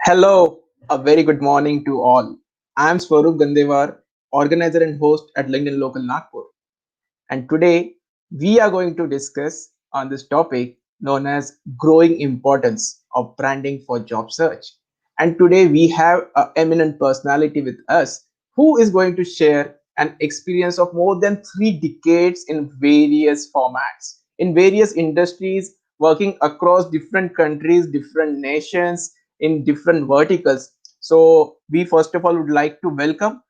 Hello, a very good morning to all. I'm Swaroop Gandevar, organizer and host at LinkedIn Local Nagpur. And today we are going to discuss on this topic known as growing importance of branding for job search. And today we have an eminent personality with us who is going to share an experience of more than 3 decades in various formats, in various industries, working across different countries, different nations, in different verticals. So we first of all would like to welcome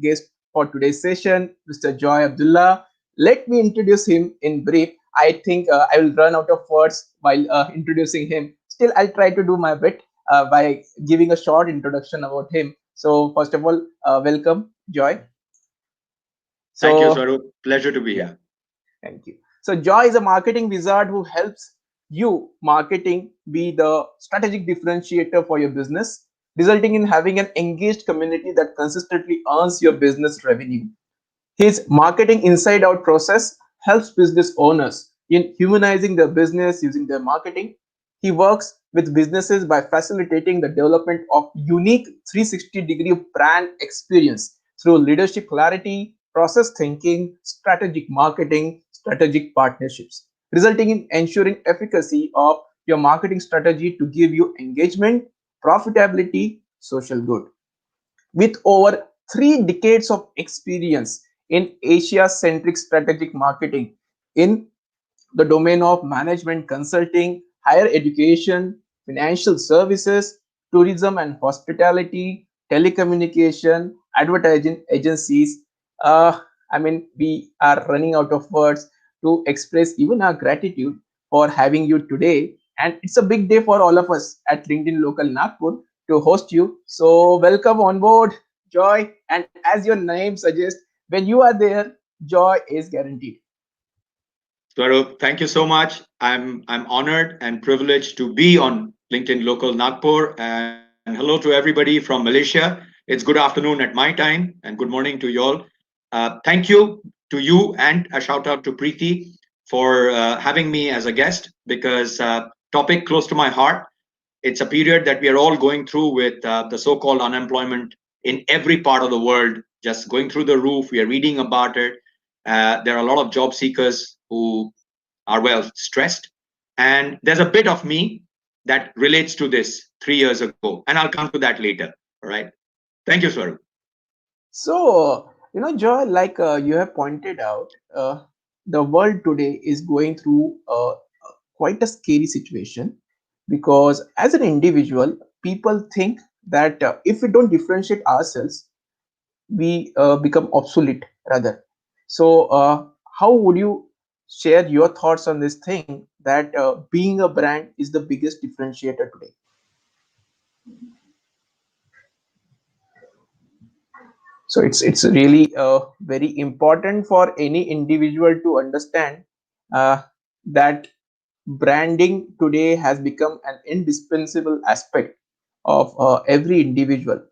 guest for today's session, Mr. Joy Abdullah. Let me introduce him in brief. I think I will run out of words while introducing him. Still, I'll try to do my bit by giving a short introduction about him. So, first of all, welcome, Joy. Thank you, So, Swaroop. Pleasure to be yeah, here. thank you. So, Joy is a marketing wizard who helps you marketing be the strategic differentiator for your business, resulting in having an engaged community that consistently earns your business revenue. His marketing inside out process helps business owners in humanizing their business using their marketing. He works with businesses by facilitating the development of unique 360-degree brand experience through leadership clarity, process thinking, strategic marketing, strategic partnerships, resulting in ensuring efficacy of your marketing strategy to give you engagement, profitability, social good. With over 3 decades of experience in Asia centric strategic marketing in the domain of management consulting, higher education, financial services, tourism and hospitality, telecommunication, advertising agencies. We are running out of words to express even our gratitude for having you today. And it's a big day for all of us at LinkedIn Local Nagpur to host you. So, welcome on board, Joy. And as your name suggests, when you are there, joy is guaranteed. Swaroop, thank you so much. I'm honored and privileged to be on LinkedIn Local Nagpur. And hello to everybody from Malaysia. It's good afternoon at my time and good morning to you all. Thank you to you and a shout out to Preeti for having me as a guest because topic close to my heart. It's a period that we are all going through with the so-called unemployment in every part of the world, just going through the roof. We are reading about it. There are a lot of job seekers who are well stressed, and there's a bit of me that relates to this 3 years ago, and I'll come to that later. All right. Thank you, Swaroop. So, Joy, like you have pointed out, the world today is going through quite a scary situation because as an individual, people think that if we don't differentiate ourselves, we become obsolete rather. So, how would you share your thoughts on this thing that being a brand is the biggest differentiator today? So it's really very important for any individual to understand uh, that branding today has become an indispensable aspect of every individual,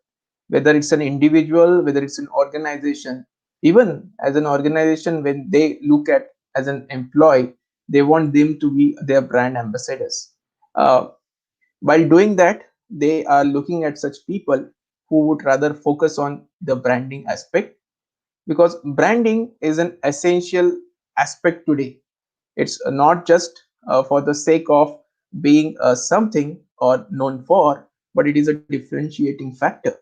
whether it's an individual, whether it's an organization. Even as an organization, when they look at as an employee, they want them to be their brand ambassadors. Uh, while doing that, they are looking at such people who would rather focus on the branding aspect because branding is an essential aspect today. It's not just for the sake of being something or known for, but it is a differentiating factor.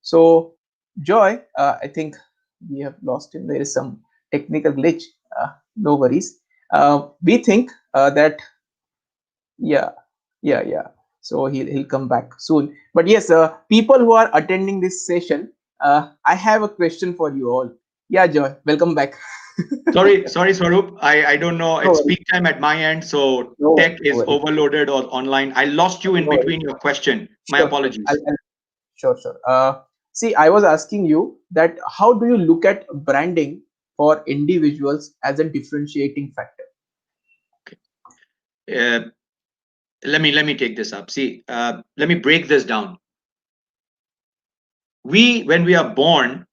So, Joy, I think we have lost him. There is some technical glitch. No worries. We think that yeah, yeah. So he'll come back soon. But yes, people who are attending this session, I have a question for you all. Yeah, Joy, welcome back. Sorry, Swaroop. I don't know. No It's worries, peak time at my end, so no tech worries, no is worries, overloaded or online. I lost you in no worries. between your question. My Sure, apologies. sure, sure. See, I was asking you that how do you look at branding for individuals as a differentiating factor? Uh, let me take this up. See, let me break this down. We, when we are born,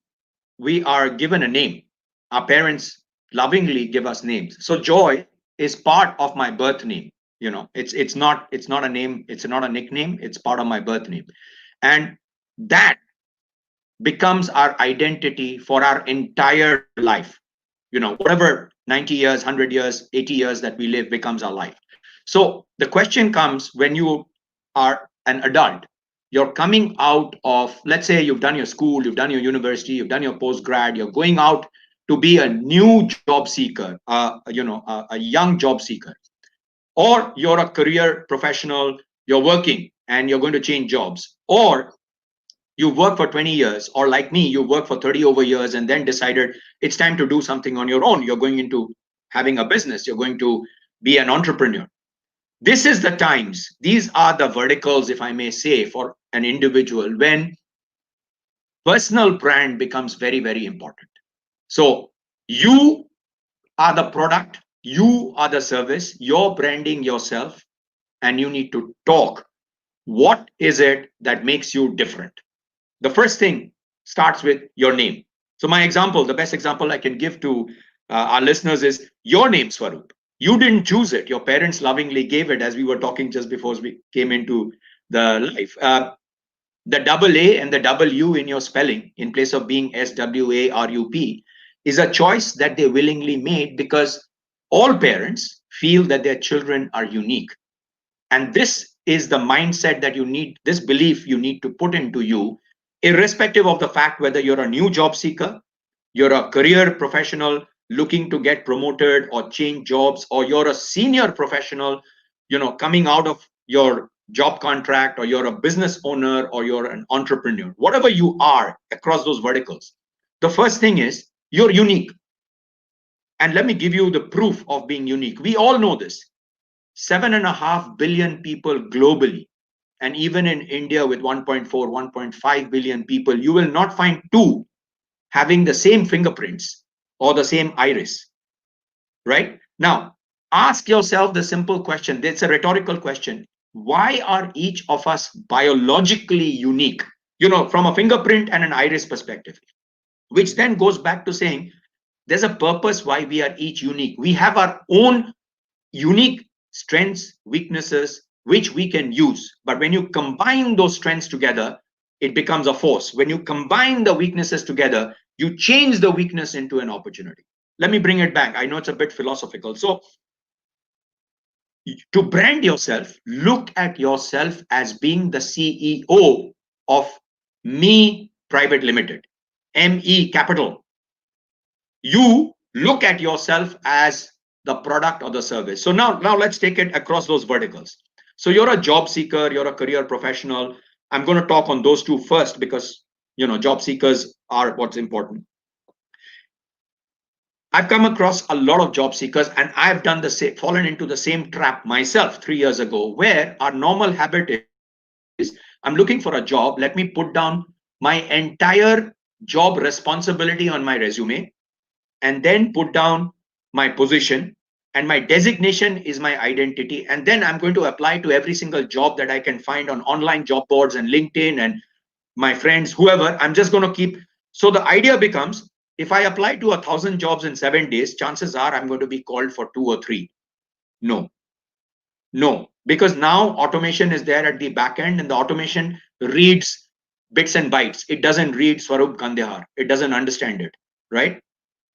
we are given a name. Our parents lovingly give us names. So joy is part of my birth name. It's not a name, it's not a nickname, it's part of my birth name. And that becomes our identity for our entire life. Whatever 90 years, 100 years, 80 years that we live becomes our life. So the question comes when you are an adult, you're coming out of, let's say you've done your school, you've done your university, you've done your post grad, you're going out to be a new job seeker, a young job seeker, or you're a career professional, you're working and you're going to change jobs, or you work for 20 years, or like me, you work for 30 over years and then decided it's time to do something on your own. You're going into having a business, you're going to be an entrepreneur. This is the times, these are the verticals, if I may say, for an individual when personal brand becomes very, very important. So you are the product, you are the service, you're branding yourself, and you need to talk. What is it that makes you different? The first thing starts with your name. So, my example, the best example I can give to our listeners is your name, Swaroop. You didn't choose it. Your parents lovingly gave it, as we were talking just before we came into the life. The double A and the double U in your spelling, in place of being SWARUP, is a choice that they willingly made because all parents feel that their children are unique. And this is the mindset that you need, this belief you need to put into you, irrespective of the fact whether you're a new job seeker, you're a career professional looking to get promoted or change jobs, or you're a senior professional, coming out of your job contract, or you're a business owner, or you're an entrepreneur, whatever you are across those verticals. The first thing is you're unique. And let me give you the proof of being unique. We all know this. 7.5 billion people globally, and even in India with 1.4, 1.5 billion people, you will not find two having the same fingerprints or the same iris, right? Now, ask yourself the simple question. It's a rhetorical question. Why are each of us biologically unique? From a fingerprint and an iris perspective, which then goes back to saying there's a purpose why we are each unique. We have our own unique strengths, weaknesses, which we can use. But when you combine those strengths together, it becomes a force. When you combine the weaknesses together, you change the weakness into an opportunity. Let me bring it back. I know it's a bit philosophical. So, to brand yourself, look at yourself as being the CEO of Me Private Limited, ME Capital. You look at yourself as the product or the service. So now let's take it across those verticals. So you're a job seeker, you're a career professional. I'm going to talk on those two first because job seekers are what's important. I've come across a lot of job seekers, and I've done the same, fallen into the same trap myself 3 years ago, where our normal habit is I'm looking for a job. Let me put down my entire job responsibility on my resume, and then put down my position, and my designation is my identity, and then I'm going to apply to every single job that I can find on online job boards and LinkedIn and my friends, whoever. I'm just going to keep. So the idea becomes, if I apply to 1,000 jobs in 7 days, chances are I'm going to be called for 2 or 3. No, because now automation is there at the back end, and the automation reads bits and bytes. It doesn't read Swarup Gandhar. It doesn't understand it, right?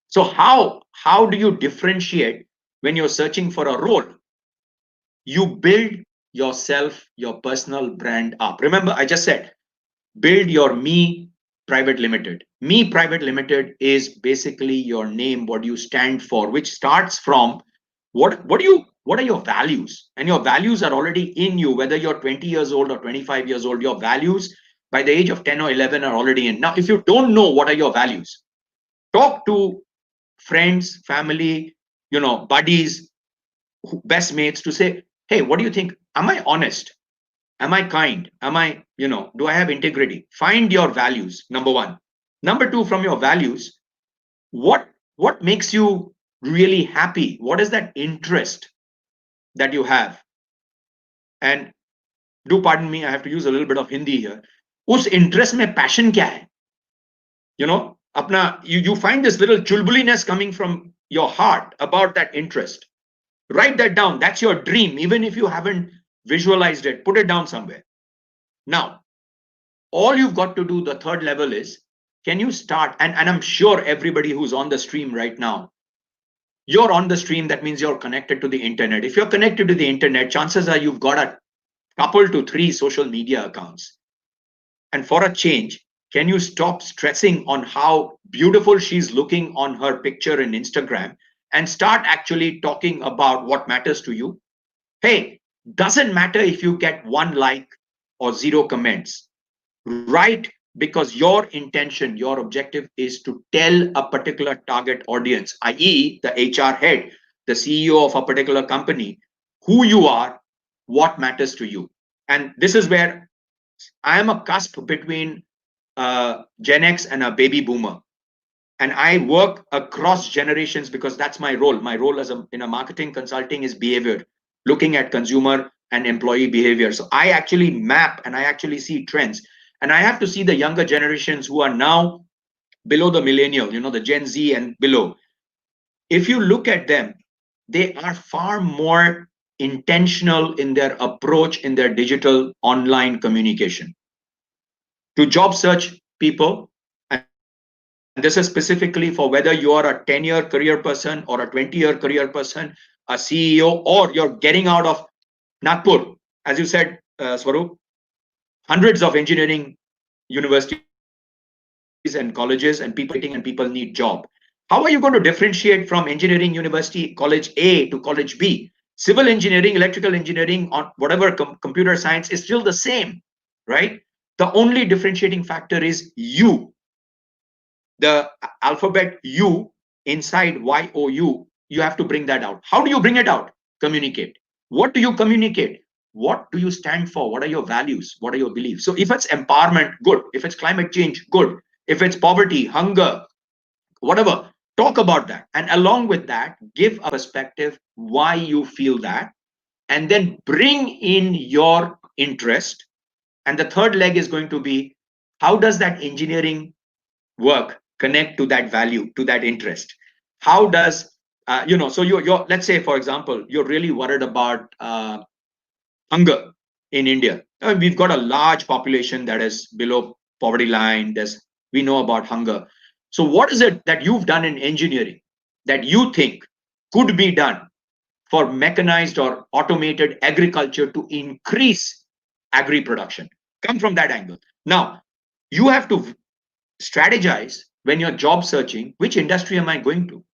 So how do you differentiate when you're searching for a role? You build yourself, your personal brand up. Remember, I just said, build your Me Private Limited. Me Private Limited is basically your name, what you stand for, which starts from what are your values? And your values are already in you, whether you're 20 years old or 25 years old. Your values by the age of 10 or 11 are already in. Now, if you don't know what are your values, talk to friends, family, buddies, best mates, to say, hey, what do you think? Am I honest? Am I kind? Am I, do I have integrity? Find your values, number one. Number two, from your values, what makes you really happy? What is that interest that you have? And do pardon me, I have to use a little bit of Hindi here. उस interest में passion क्या है? You find this little chulbuliness coming from your heart about that interest. Write that down. That's your dream. Even if you haven't visualized it, put it down somewhere. Now, all you've got to do, the third level is, can you start? And I'm sure everybody who's on the stream right now, you're on the stream. That means you're connected to the internet. If you're connected to the internet, chances are you've got a couple to three social media accounts. And for a change, can you stop stressing on how beautiful she's looking on her picture in Instagram and start actually talking about what matters to you? Hey, doesn't matter if you get one like or zero comments. Write, because your intention, your objective is to tell a particular target audience, i.e., the HR head, the CEO of a particular company, who you are, what matters to you. And this is where I am a cusp between Gen X and a baby boomer. And I work across generations because that's my role. My role as in a marketing consulting is behavior, looking at consumer and employee behavior. So I actually map and I actually see trends. And I have to see the younger generations who are now below the millennial, the Gen Z and below. If you look at them, they are far more intentional in their approach in their digital online communication to job search people. And this is specifically for whether you are a 10-year career person or a 20-year career person, a CEO, or you're getting out of Nagpur. As you said, Swaroop, hundreds of engineering universities and colleges, and people are graduating and people need job. How are you going to differentiate from engineering university college A to college B? Civil engineering, electrical engineering, on whatever computer science is still the same, right? The only differentiating factor is you, the alphabet U inside YOU. You have to bring that out. How do you bring it out? Communicate. What do you communicate? What do you stand for? What are your values? What are your beliefs? So if it's empowerment, good. If it's climate change, good. If it's poverty, hunger, whatever, talk about that. And along with that, give a perspective why you feel that, and then bring in your interest. And the third leg is going to be, how does that engineering work connect to that value, to that interest? How does so you're, let's say for example, you're really worried about hunger in India. We've got a large population that is below poverty line. We know about hunger. So what is it that you've done in engineering that you think could be done for mechanized or automated agriculture to increase agri production? Come from that angle. Now, you have to strategize when you're job searching, which industry am I going to?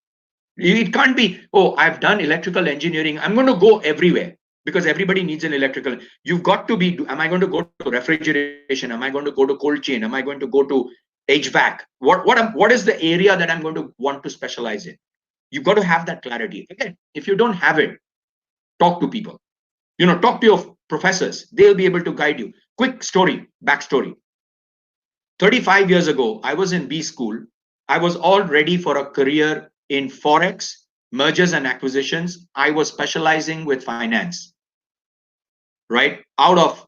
It can't be, oh, I've done electrical engineering, I'm going to go everywhere because everybody needs an electrical. You've got to be, am I going to go to refrigeration? Am I going to go to cold chain? Am I going to go to HVAC? What is the area that I'm going to want to specialize in? You've got to have that clarity. Again, if you don't have it, talk to people. Talk to your professors. They'll be able to guide you. Quick story, backstory. 35 years ago, I was in B school. I was all ready for a career in Forex, mergers and acquisitions. I was specializing with finance, right? Out of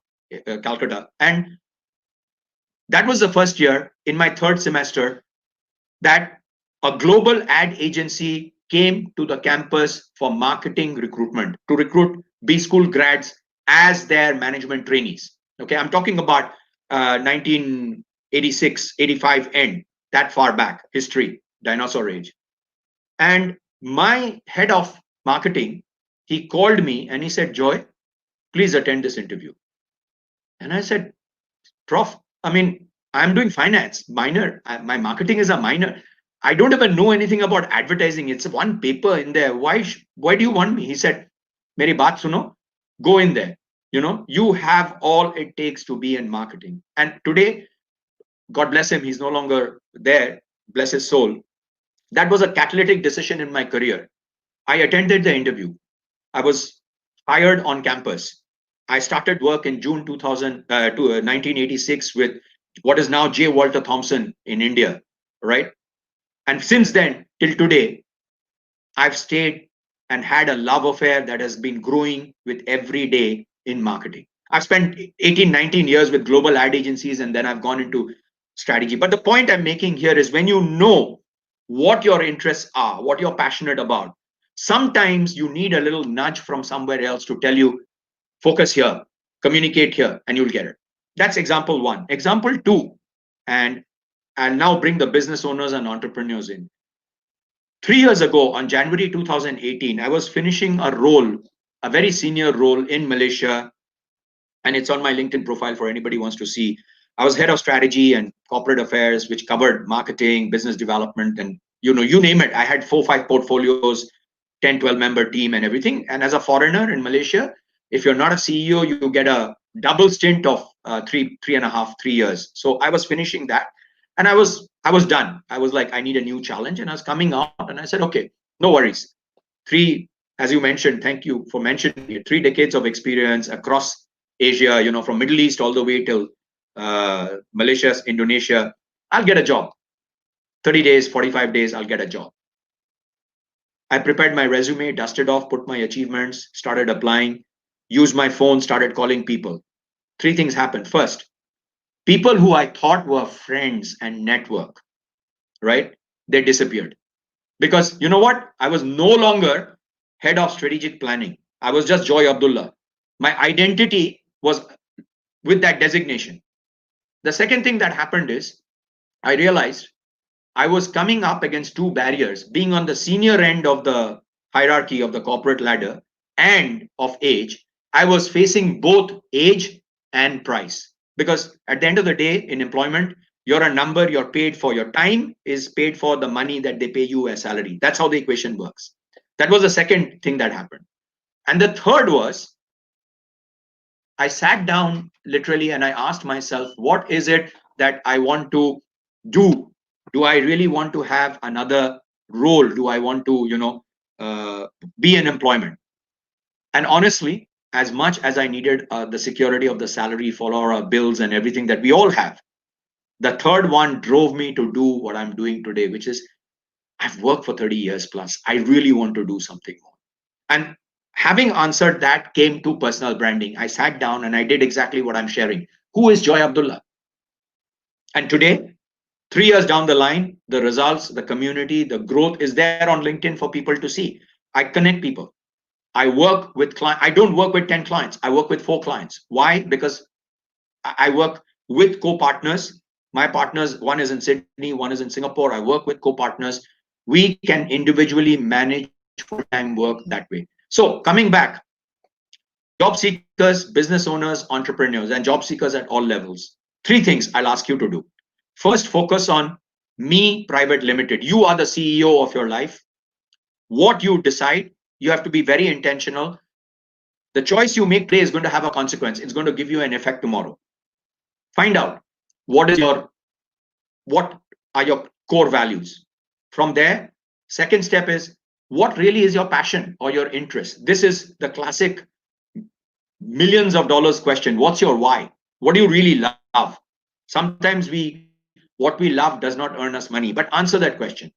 Calcutta. And that was the first year in my third semester that a global ad agency came to the campus for marketing recruitment to recruit B school grads as their management trainees. Okay, I'm talking about 1986, 85 end, that far back, history, dinosaur age. And my head of marketing, he called me and he said, Joy, please attend this interview. And I said, Prof, I mean, I'm doing finance, minor. My marketing is a minor. I don't even know anything about advertising. It's one paper in there. Why do you want me? He said, Meri baat suno, go in there. You have all it takes to be in marketing. And today, God bless him, he's no longer there. Bless his soul. That was a catalytic decision in my career. I attended the interview. I was hired on campus. I started work in June 1986 with what is now J. Walter Thompson in India, right? And since then till today, I've stayed and had a love affair that has been growing with every day in marketing. I've spent 18, 19 years with global ad agencies, and then I've gone into strategy. But the point I'm making here is when you know what your interests are, what you're passionate about, Sometimes you need a little nudge from somewhere else to tell you, focus here, communicate here, and you'll get it. That's example one. Example two, and I'll now bring the business owners and entrepreneurs in. 3 years ago, on January 2018, I was finishing a role, a very senior role in Malaysia, and it's on my LinkedIn profile for anybody who wants to see. I was head of strategy and corporate affairs, which covered marketing, business development, and you name it. I had 4, 5 portfolios, 10, 12 member team and everything. And as a foreigner in Malaysia, if you're not a CEO, you get a double stint of 3.5, 3 years. So I was finishing that, and I was done. I was like, I need a new challenge, and I was coming out, and I said, okay, no worries. Three, as you mentioned, thank you for mentioning it. 3 decades of experience across Asia, from Middle East all the way till Malaysia, Indonesia. I'll get a job. 30 days, 45 days, I'll get a job. I prepared my resume, dusted off, put my achievements, started applying, used my phone, started calling people. 3 things happened. First, people who I thought were friends and network, right? They disappeared. Because you know what? I was no longer head of strategic planning. I was just Joy Abdullah. My identity was with that designation. The second thing that happened is I realized I was coming up against 2 barriers, being on the senior end of the hierarchy of the corporate ladder and of age. I was facing both age and price. Because at the end of the day, in employment, you're a number, you're paid for your time, is paid for the money that they pay you as salary. That's how the equation works. That was the second thing that happened. And the third was I sat down literally and I asked myself, what is it that I want to do? Do I really want to have another role? Do I want to, be in employment? And honestly, as much as I needed the security of the salary for our bills and everything that we all have, the third one drove me to do what I'm doing today, which is I've worked for 30 years plus. I really want to do something more. And having answered that came to personal branding. I sat down and I did exactly what I'm sharing. Who is Joy Abdullah? And today, 3 years down the line, the results, the community, the growth is there on LinkedIn for people to see. I connect people. I work with clients. I don't work with 10 clients. I work with 4 clients. Why? Because I work with co-partners. My partners, one is in Sydney, one is in Singapore. I work with co-partners. We can individually manage full-time work that way. So coming back, job seekers, business owners, entrepreneurs, and job seekers at all levels. 3 things I'll ask you to do. First, focus on me private limited. You are the CEO of your life. What you decide, you have to be very intentional. The choice you make today is going to have a consequence. It's going to give you an effect tomorrow. Find out what are your core values. From there, second step is what really is your passion or your interest. This is the classic millions of dollars question. What's your why? What do you really love? Sometimes what we love does not earn us money, but answer that question.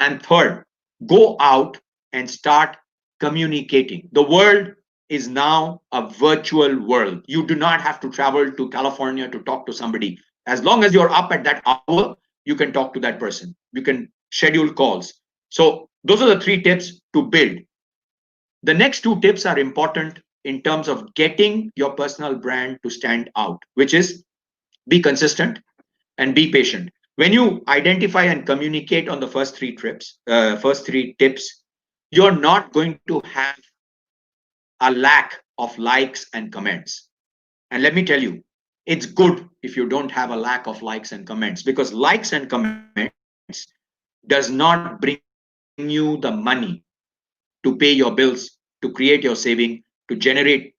And third, go out and start communicating. The world is now a virtual world. You do not have to travel to California to talk to somebody. As long as you're up at that hour, you can talk to that person. You can schedule calls. So those are the 3 tips to build. The next 2 tips are important in terms of getting your personal brand to stand out, which is be consistent and be patient. When you identify and communicate on the first 3 tips, you're not going to have a lack of likes and comments. And let me tell you, it's good if you don't have a lack of likes and comments, because likes and comments does not bring you the money to pay your bills, to create your saving, to generate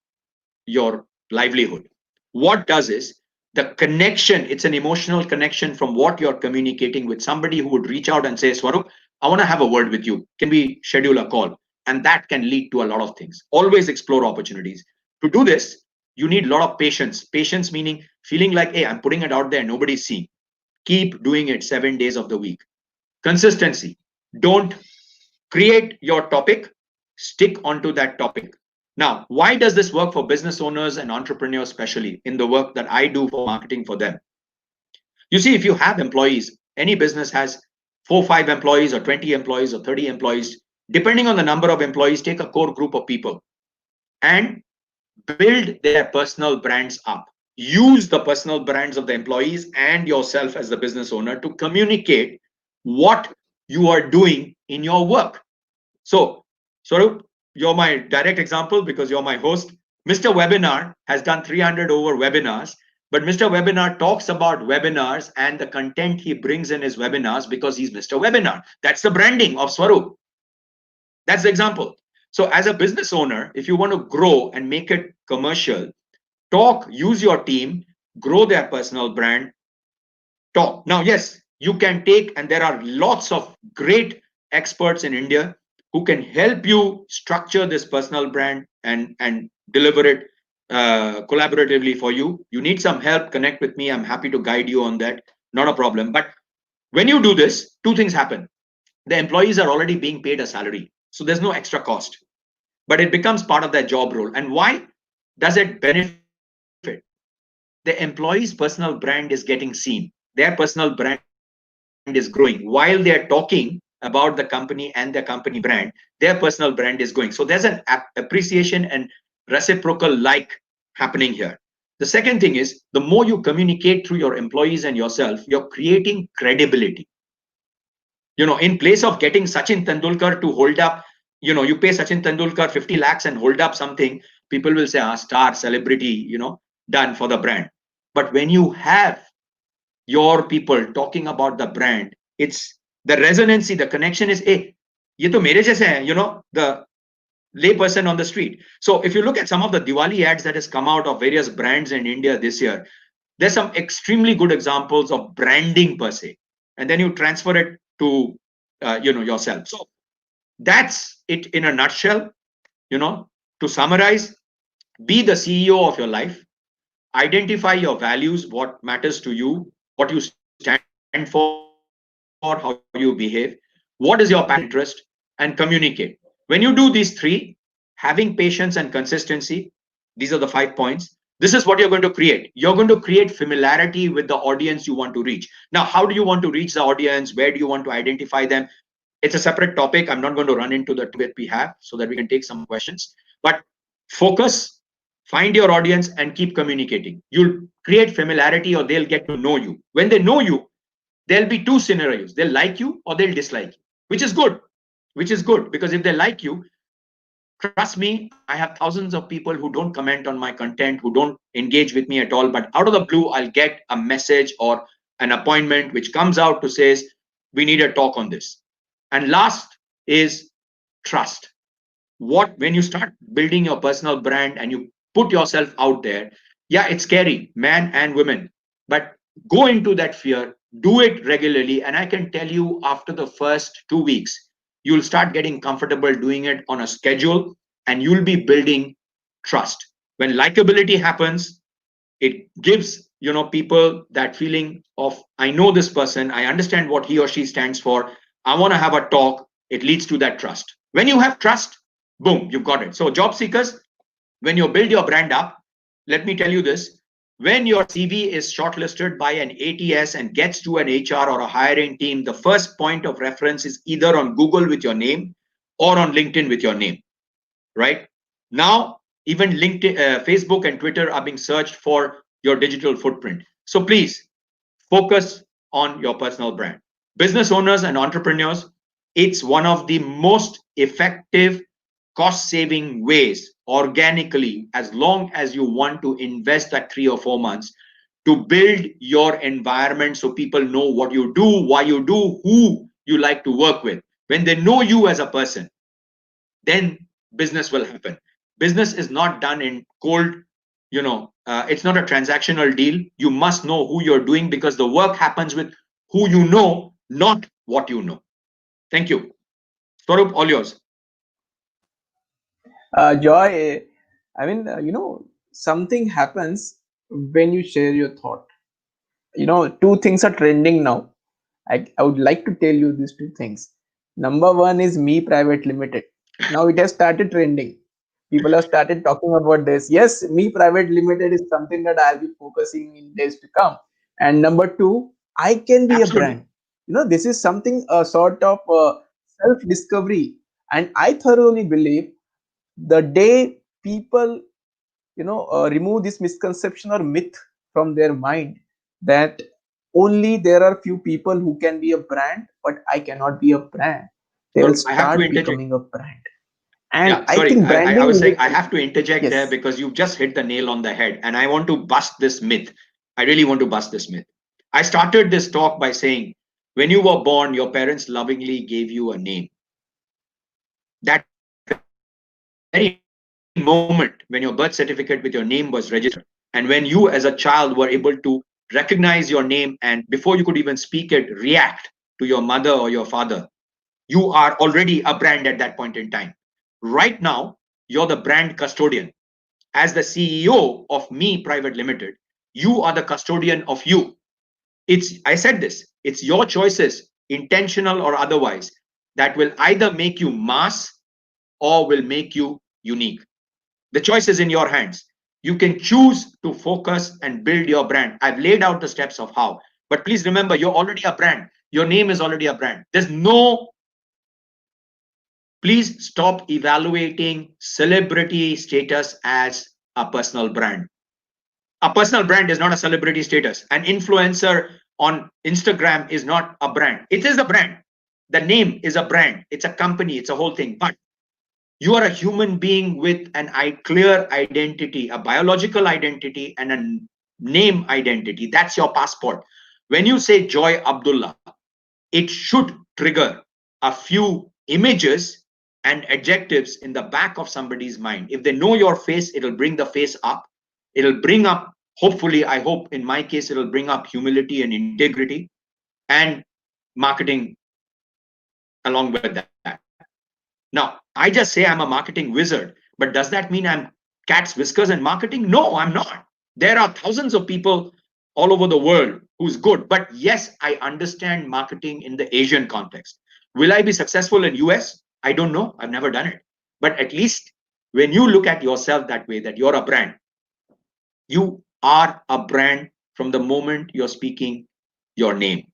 your livelihood. What does is the connection, it's an emotional connection from what you're communicating with somebody who would reach out and say, Swarup, I want to have a word with you. Can we schedule a call? And that can lead to a lot of things. Always explore opportunities. To do this, you need a lot of patience. Patience meaning feeling like, hey, I'm putting it out there, nobody's seeing. Keep doing it 7 days of the week. Consistency. Don't create your topic, stick onto that topic. Now, why does this work for business owners and entrepreneurs, especially in the work that I do for marketing for them? You see, if you have employees, any business has 4, 5 employees, or 20 employees, or 30 employees. depending on the number of employees, take a core group of people and build their personal brands up. Use the personal brands of the employees and yourself as the business owner to communicate what you are doing in your work. So, Swarup, you're my direct example because you're my host. Mr. Webinar has done 300 over webinars, but Mr. Webinar talks about webinars and the content he brings in his webinars because he's Mr. Webinar. That's the branding of Swarup. That's the example. So, as a business owner, if you want to grow and make it commercial, talk, use your team, grow their personal brand, talk. Now, yes, you can take, and there are lots of great experts in India who can help you structure this personal brand and deliver it collaboratively for you. You need some help, connect with me. I'm happy to guide you on that. Not a problem. But when you do this, two things happen. The employees are already being paid a salary, so there's no extra cost, but it becomes part of their job role. And why does it benefit? The employee's personal brand is getting seen. Their personal brand is growing while they're talking about the company and their company brand. Their personal brand is going. So there's an appreciation and reciprocal like happening here. The second thing is the more you communicate through your employees and yourself, you're creating credibility. In place of getting Sachin Tendulkar to hold up, you pay Sachin Tendulkar 50 lakhs and hold up something, people will say, star, celebrity, done for the brand. But when you have your people talking about the brand, it's the resonancy, the connection is, hey, ye to mere jaise hai, the layperson on the street. So if you look at some of the Diwali ads that has come out of various brands in India this year, there's some extremely good examples of branding per se, and then you transfer it to yourself. So that's it in a nutshell. To summarize, be the CEO of your life. Identify your values, what matters to you, what you stand for, how you behave, what is your passion and interest, and communicate. When you do these three, having patience and consistency, these are the 5 points. This is what you're going to create. You're going to create familiarity with the audience you want to reach. Now, how do you want to reach the audience? Where do you want to identify them? It's a separate topic. I'm not going to run into the that we have so that we can take some questions. But focus, find your audience, and keep communicating. You'll create familiarity or they'll get to know you. When they know you, there'll be two scenarios. They'll like you or they'll dislike you, which is good. Which is good because if they like you, trust me, I have thousands of people who don't comment on my content, who don't engage with me at all. But out of the blue, I'll get a message or an appointment which comes out to says, we need a talk on this. And last is trust. When you start building your personal brand and you put yourself out there, yeah, it's scary, man and women, but go into that fear, do it regularly, and I can tell you after the first 2 weeks you'll start getting comfortable doing it on a schedule, and you'll be building trust. When likability happens, it gives people that feeling of, I know this person, I understand what he or she stands for, I want to have a talk. It leads to that trust. When you have trust, boom, you've got it. So job seekers, when you build your brand up, let me tell you this, when your CV is shortlisted by an ATS and gets to an HR or a hiring team, the first point of reference is either on Google with your name or on LinkedIn with your name, right? Now, even LinkedIn, Facebook, and Twitter are being searched for your digital footprint. So please focus on your personal brand. Business owners and entrepreneurs, it's one of the most effective cost saving ways organically, as long as you want to invest that 3 or 4 months to build your environment so people know what you do, why you do, who you like to work with. When they know you as a person, then business will happen. Business is not done in cold, it's not a transactional deal. You must know who you're doing because the work happens with who you know, not what you know. Thank you. Swarup, all yours. Joy, I mean, something happens when you share your thought. Two things are trending now. I would like to tell you these two things. Number one is Me Private Limited. Now it has started trending. People have started talking about this. Yes, Me Private Limited is something that I'll be focusing in days to come. And number two, I can be a Absolutely. brand. This is something a sort of self discovery. And I thoroughly believe the day people, remove this misconception or myth from their mind, that only there are few people who can be a brand, but I cannot be a brand, they will So I have to start interject. becoming a brand. And Yeah, I sorry. think I branding was saying is, I have to interject there yes. because you've just hit the nail on the head. And I want to bust this myth. I really want to bust this myth. I started this talk by saying, when you were born, your parents lovingly gave you a name. That very moment when your birth certificate with your name was registered, and when you as a child were able to recognize your name and before you could even speak it, react to your mother or your father, you are already a brand at that point in time. Right now, you're the brand custodian. As the CEO of Me Private Limited, you are the custodian of you. I said this, it's your choices, intentional or otherwise, that will either make you mass or will make you unique. The choice is in your hands. You can choose to focus and build your brand. I've laid out the steps of how. But please remember, you're already a brand. Your name is already a brand. Please stop evaluating celebrity status as a personal brand. A personal brand is not a celebrity status. An influencer on Instagram is not a brand. It is a brand. The name is a brand. It's a company. It's a whole thing. But you are a human being with clear identity, a biological identity, and a name identity. That's your passport. When you say Joy Abdullah, it should trigger a few images and adjectives in the back of somebody's mind. If they know your face, it'll bring the face up. It'll bring up, hopefully, I hope in my case, it'll bring up humility and integrity and marketing along with that. Now, I just say I'm a marketing wizard, but does that mean I'm cat's whiskers and marketing? No, I'm not. There are thousands of people all over the world who's good, but yes, I understand marketing in the Asian context. Will I be successful in US? I don't know. I've never done it. But at least when you look at yourself that way, that you're a brand, you are a brand from the moment you're speaking your name.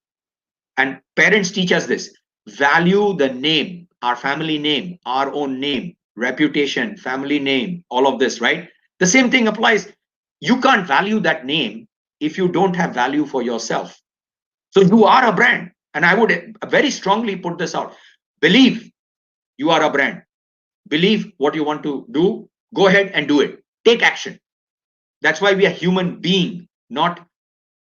And parents teach us this: value the name, our family name, our own name, reputation, family name, all of this, right? The same thing applies. You can't value that name if you don't have value for yourself. So you are a brand. And I would very strongly put this out: believe you are a brand, believe what you want to do, go ahead and do it. Take action. That's why we are human being, not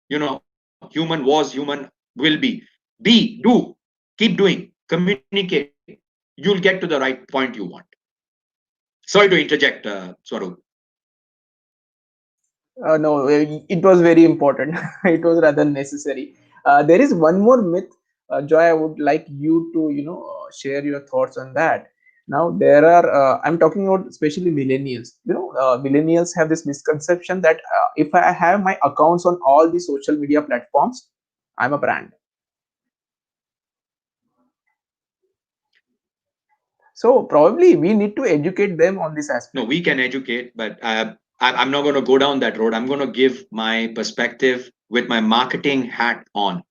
human was, human will be. Be, do, keep doing, communicate. You'll get to the right point you want. Sorry to interject, Swaroop. No, it was very important. It was rather necessary. There is one more myth, Joy. I would like you to, share your thoughts on that. Now, there are. I'm talking about especially millennials. Millennials have this misconception that if I have my accounts on all the social media platforms, I'm a brand. So probably we need to educate them on this No, aspect. we can educate, but I'm not going to go down that road. I'm going to give my perspective with my marketing hat on.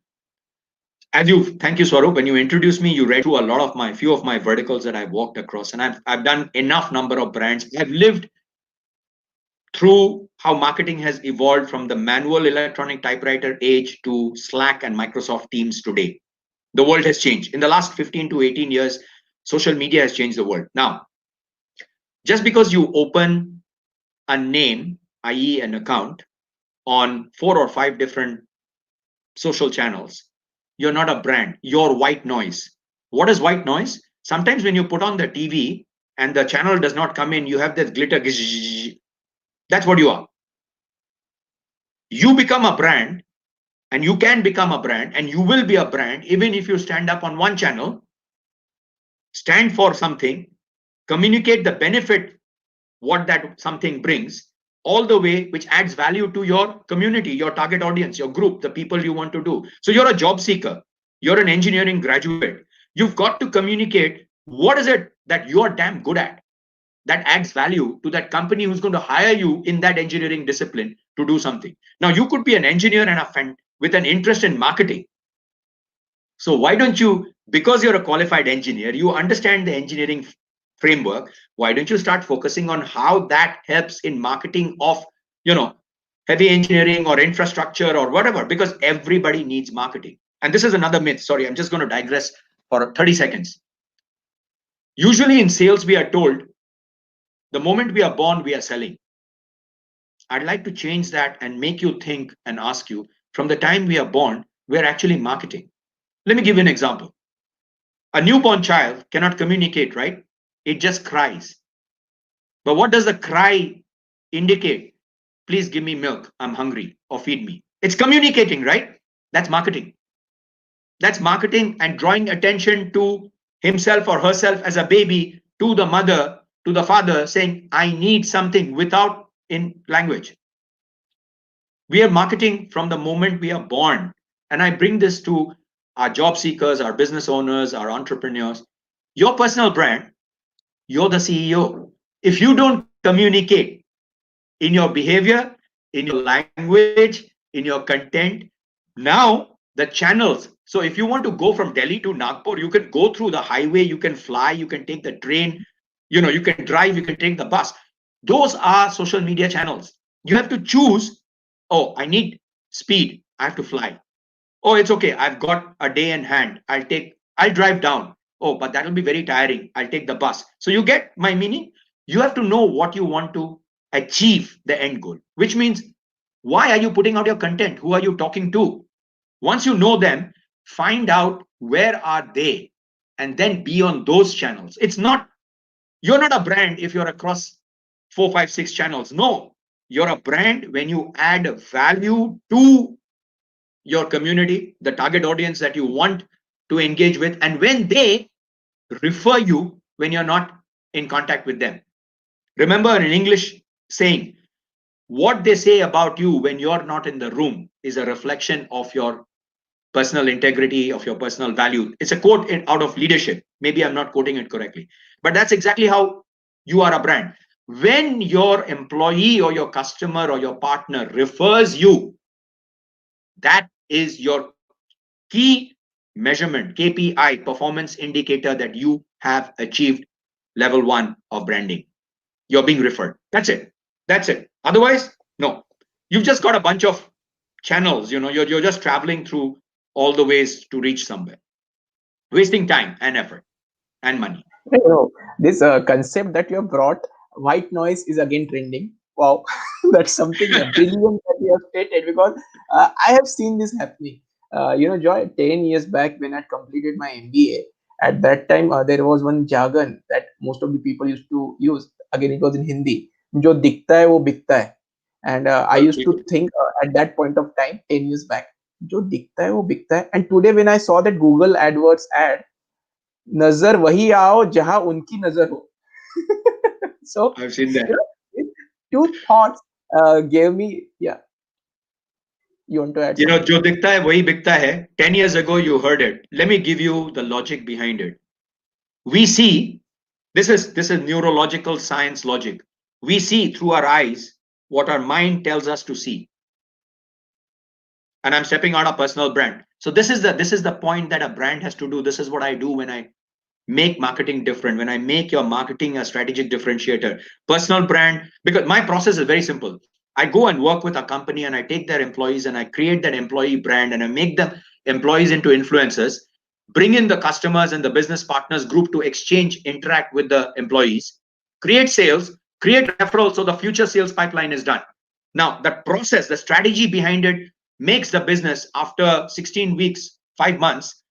Thank you, Swaroop. When you introduced me, you read through a lot of few of my verticals that I've walked across, and I've done enough number of brands. I've lived through how marketing has evolved from the manual electronic typewriter age to Slack and Microsoft Teams today. The world has changed. In the last 15 to 18 years, social media has changed the world. Now, just because you open a name, i.e., an account, on 4 or 5 different social channels, you're not a brand. You're white noise. What is white noise? Sometimes when you put on the TV and the channel does not come in, you have that glitter. That's what you are. You become a brand, and you can become a brand, and you will be a brand even if you stand up on one channel, stand for something, communicate the benefit, what that something brings, all the way, which adds value to your community, your target audience, your group, the people you want to do. So you're a job seeker, you're an engineering graduate. You've got to communicate what is it that you're damn good at that adds value to that company who's going to hire you in that engineering discipline to do something. Now, you could be an engineer and with an interest in marketing, So why don't you, because you're a qualified engineer, you understand the engineering framework, why don't you start focusing on how that helps in marketing of, you know, heavy engineering or infrastructure or whatever, because everybody needs marketing. And this is another myth. Sorry, I'm just going to digress for 30 seconds. Usually in sales, we are told the moment we are born, we are selling. I'd like to change that and make you think and ask you, from the time we are born, we're actually marketing. Let me give you an example. A newborn child cannot communicate, right? It just cries. But what does the cry indicate? Please give me milk. I'm hungry, or feed me. It's communicating, right? That's marketing. That's marketing and drawing attention to himself or herself as a baby to the mother, to the father, saying, I need something without in language. We are marketing from the moment we are born. And I bring this to our job seekers, our business owners, our entrepreneurs. Your personal brand, you're the CEO. If you don't communicate in your behavior, in your language, in your content, now the channels. So if you want to go from Delhi to Nagpur, you can go through the highway, you can fly, you can take the train, you can drive, you can take the bus. Those are social media channels. You have to choose, oh, I need speed, I have to fly. Oh, it's okay, I've got a day in hand, I'll drive down. Oh, but that'll be very tiring, I'll take the bus. So you get my meaning. You have to know what you want to achieve, the end goal, which means why are you putting out your content, who are you talking to. Once you know them, find out where are they, and then be on those channels. It's not, you're not a brand if you're across 4, 5, 6 channels. No, you're a brand when you add value to your community, the target audience that you want to engage with, and when they refer you when you're not in contact with them. Remember an English saying, what they say about you when you're not in the room is a reflection of your personal integrity, of your personal value. It's a quote out of leadership. Maybe I'm not quoting it correctly, but that's exactly how you are a brand. When your employee or your customer or your partner refers you, that is your key measurement, KPI, performance indicator that you have achieved level 1 of branding. You're being referred. That's it. That's it. Otherwise, no. You've just got a bunch of channels, you're just traveling through all the ways to reach somewhere, wasting time and effort and money. This concept that you have brought, white noise, is again trending. Wow, that's something brilliant that you have stated, because I have seen this happening. Joy, 10 years back when I completed my MBA, at that time there was one jargon that most of the people used to use. Again, it was in Hindi. जो दिखता है वो बिकता है. And I used to Okay. think at that point of time, 10 years back, जो दिखता है वो बिकता है. And today when I saw that Google AdWords ad, नजर वही आओ जहां उनकी नजर हो. So, I've seen that. you know, two thoughts gave me. Yeah, you want to add something? जो दिखता है वही बिकता है. 10 years ago you heard it. Let me give you the logic behind it. We see, this is neurological science logic. We see through our eyes what our mind tells us to see. And I'm stepping out of personal brand. So this is the point that a brand has to do. This is what I do when I make marketing different, when I make your marketing a strategic differentiator. Personal brand, because my process is very simple. I go and work with a company and I take their employees and I create that employee brand and I make them employees into influencers, bring in the customers and the business partners group to exchange, interact with the employees, create sales, create referrals, so the future sales pipeline is done. Now, the process, the strategy behind it makes the business, after 16 weeks, 5 months,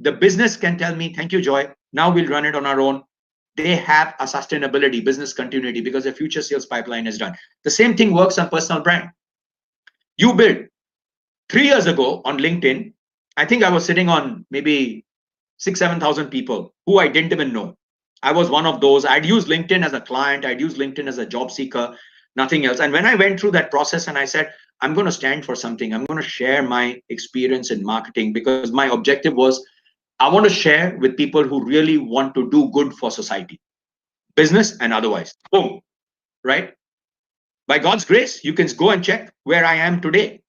the business can tell me, thank you, Joy, now we'll run it on our own. They have a sustainability, business continuity, because the future sales pipeline is done. The same thing works on personal brand. You build 3 years ago on LinkedIn. I think I was sitting on maybe 6, 7,000 people who I didn't even know. I was one of those. I'd use LinkedIn as a client, I'd use LinkedIn as a job seeker, nothing else. And when I went through that process and I said, I'm going to stand for something, I'm going to share my experience in marketing, because my objective was, I want to share with people who really want to do good for society, business and otherwise. Boom, right? By God's grace, you can go and check where I am today.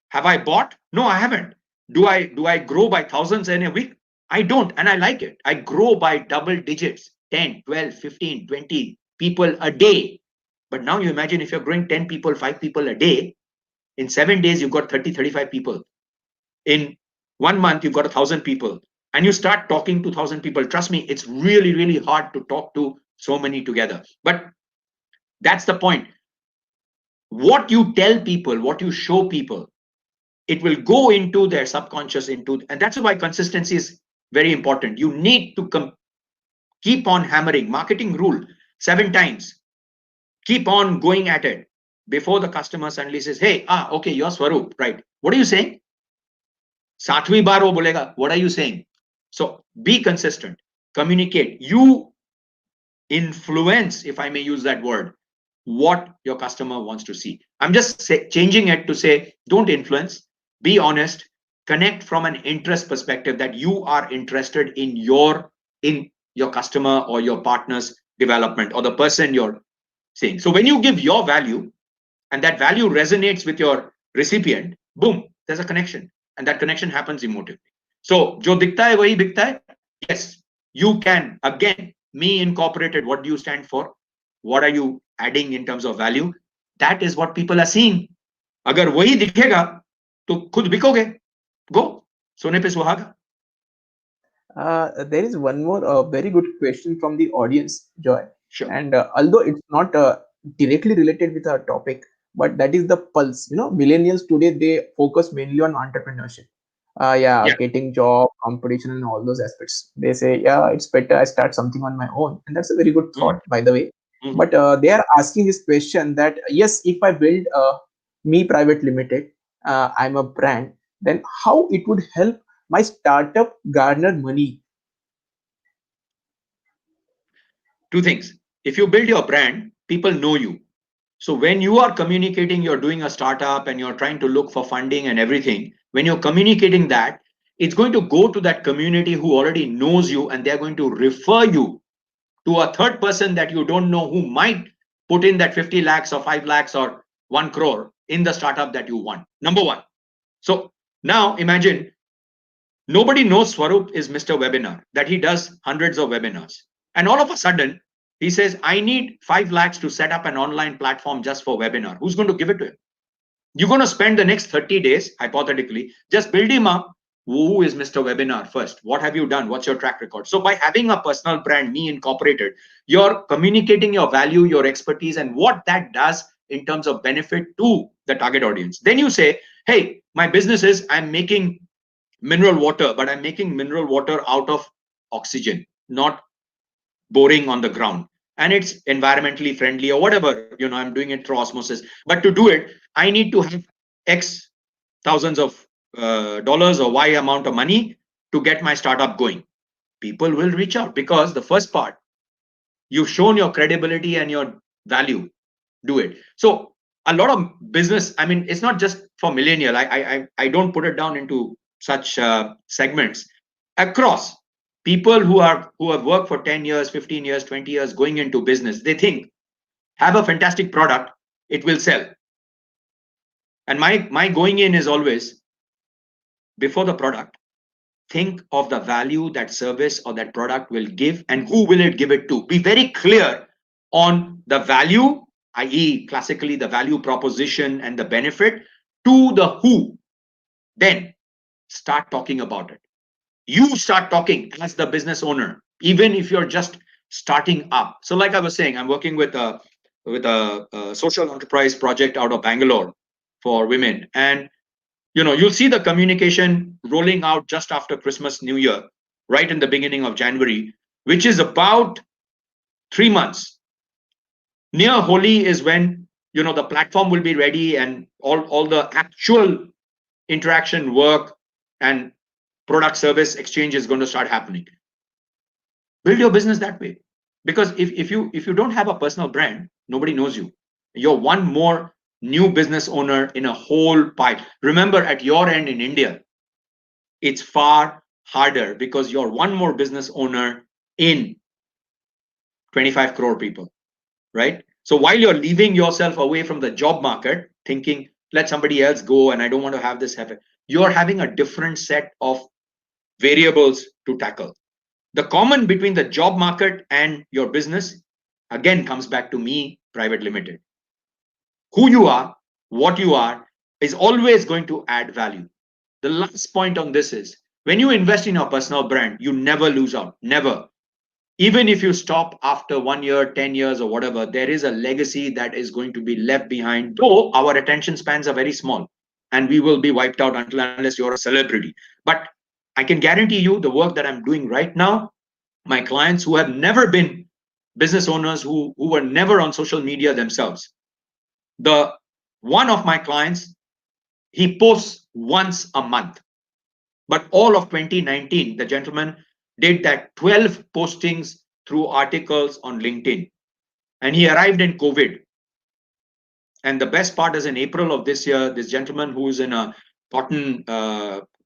Have I bought? No, I haven't. Do I grow by thousands in a week? I don't, and I like it. I grow by double digits, 10, 12, 15, 20 people a day. But now you imagine if you're growing 10 people, 5 people a day, in 7 days you've got 30, 35 people. In 1 month you've got 1,000 people, and you start talking to 1,000 people. Trust me, it's really, really hard to talk to so many together. But that's the point. What you tell people, what you show people, it will go into their subconscious, and that's why consistency is very important. You need to keep on hammering marketing rule 7 times, keep on going at it before the customer suddenly says, hey, okay, you're Swaroop, right? What are you saying? सातवीं बार वो बोलेगा, what are you saying? So be consistent, communicate, you influence, if I may use that word, what your customer wants to see. I'm just changing it to say, don't influence, be honest, connect from an interest perspective, that you are interested in your customer or your partner's development, or the person you're saying. So when you give your value and that value resonates with your recipient, boom, there's a connection, and that connection happens emotively. So jo dikhta hai wahi bikta hai. Yes, you can. Again, me incorporated, what do you stand for, what are you adding in terms of value? That is what people are seeing. Agar wahi dikhega to khud bikoge. Go, sone pe suhaga. There is one more very good question from the audience, Joy. Sure. And although it's not directly related with our topic, but that is the pulse. Millennials today, they focus mainly on entrepreneurship. Yeah, Yeah. getting job, competition, and all those aspects. They say, yeah, it's better I start something on my own, and that's a very good Mhm, thought, by the way. mhm. But they are asking this question that yes, if I build me private limited, I'm a brand, then how it would help my startup garner money. Two things. If you build your brand, people know you. So when you are communicating, you're doing a startup and you're trying to look for funding and everything, when you're communicating that, it's going to go to that community who already knows you, and they're going to refer you to a third person that you don't know, who might put in that 50 lakhs or 5 lakhs or 1 crore in the startup that you want. Number one. So now imagine nobody knows Swaroop is Mr. Webinar, that he does hundreds of webinars. And all of a sudden, he says, I need 5 lakhs to set up an online platform just for webinar. Who's going to give it to him? You're going to spend the next 30 days, hypothetically, just build him up. Who is Mr. Webinar first? What have you done? What's your track record? So by having a personal brand, me incorporated, you're communicating your value, your expertise, and what that does in terms of benefit to the target audience. Then you say, hey, my business is, I'm making mineral water, but I'm making mineral water out of oxygen, not boring on the ground. And it's environmentally friendly or whatever, I'm doing it through osmosis. But to do it, I need to have X thousands of dollars or Y amount of money to get my startup going. People will reach out because the first part, you've shown your credibility and your value. Do it. So a lot of business, I mean, it's not just for millennial. I don't put it down into such segments. Across, people who have worked for 10 years, 15 years, 20 years going into business, they think, have a fantastic product, it will sell. And my going in is always, before the product, think of the value that service or that product will give, and who will it give it to. Be very clear on the value, i.e., classically the value proposition and the benefit, to the who. Then start talking about it. You start talking as the business owner, even if you're just starting up. So, like I was saying, I'm working with a social enterprise project out of Bangalore for women, and you'll see the communication rolling out just after Christmas, New Year, right in the beginning of January, which is about 3 months. Near Holi is when the platform will be ready, and all the actual interaction work and product service exchange is going to start happening. Build your business that way, because if you don't have a personal brand, nobody knows you. You're one more new business owner in a whole pile. Remember, at your end in India, it's far harder because you're one more business owner in 25 crore people, right? So while you're leaving yourself away from the job market, thinking, let somebody else go and I don't want to have this happen, you're having a different set of variables to tackle. The common between the job market and your business again comes back to me, private limited. Who you are, what you are, is always going to add value. The last point on this is when you invest in your personal brand, you never lose out. Never. Even if you stop after 1 year, 10 years, or whatever, there is a legacy that is going to be left behind, though our attention spans are very small and we will be wiped out until unless you're a celebrity. But I can guarantee you the work that I'm doing right now, my clients who have never been business owners, who were never on social media themselves, the one of my clients, he posts once a month. But all of 2019, the gentleman did that 12 postings through articles on LinkedIn. And he arrived in COVID. And the best part is in April of this year, this gentleman who is in a cotton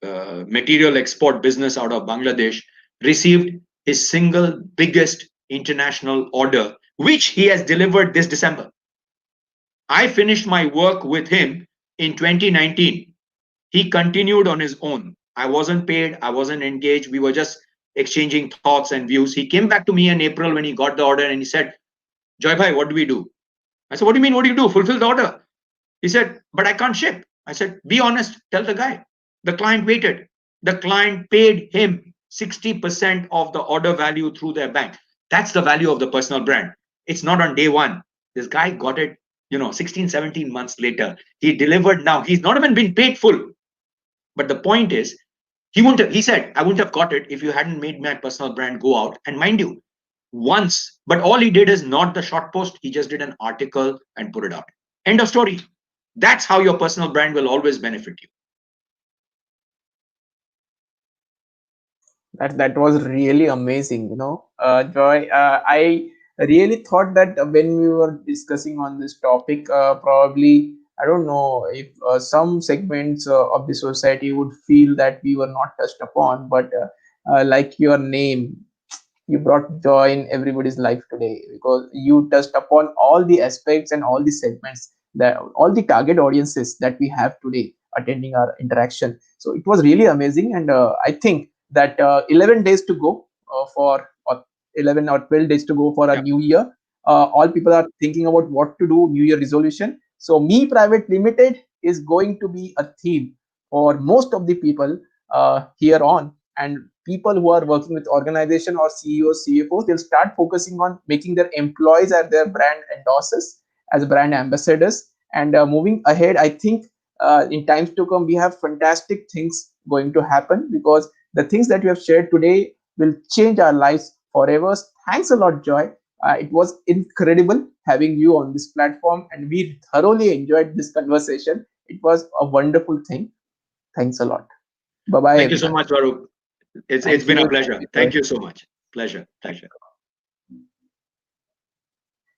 material export business out of Bangladesh received his single biggest international order, which he has delivered this December. I finished my work with him in 2019. He continued on his own. I wasn't paid, I wasn't engaged. We were just exchanging thoughts and views. He came back to me in April when he got the order and he said, Joy Bhai, what do we do? I said, what do you mean? What do you do? Fulfill the order. He said, but I can't ship. I said, be honest, tell the guy. The client waited. The client paid him 60% of the order value through their bank. That's the value of the personal brand. It's not on day one. This guy got it, 16, 17 months later. He delivered now. He's not even been paid full. But the point is, he said, I wouldn't have got it if you hadn't made my personal brand go out. And mind you, once, but all he did is not the short post, he just did an article and put it out. End of story. That's how your personal brand will always benefit you. That was really amazing, Joy. I really thought that when we were discussing on this topic, probably I don't know if some segments of the society would feel that we were not touched upon, but like your name, you brought joy in everybody's life today because you touched upon all the aspects and all the segments, that all the target audiences that we have today attending our interaction. So it was really amazing, and I think that 11 days to go for or 11 or 12 days to go for a Yeah. new year. All people are thinking about what to do, new year resolution. So me private limited is going to be a theme for most of the people here on. And people who are working with organization or CEOs, CFOs, they'll start focusing on making their employees as their brand endorsers, as brand ambassadors. And moving ahead, I think in times to come, we have fantastic things going to happen because the things that we have shared today will change our lives forever. Thanks a lot, Joy. It was incredible having you on this platform, and we thoroughly enjoyed this conversation. It was a wonderful thing. Thanks a lot. Bye bye, Thank you so everyone. much, Varuk. It's Thank been a you. Thank pleasure. you, Joy. Thank you so much. Pleasure. Pleasure.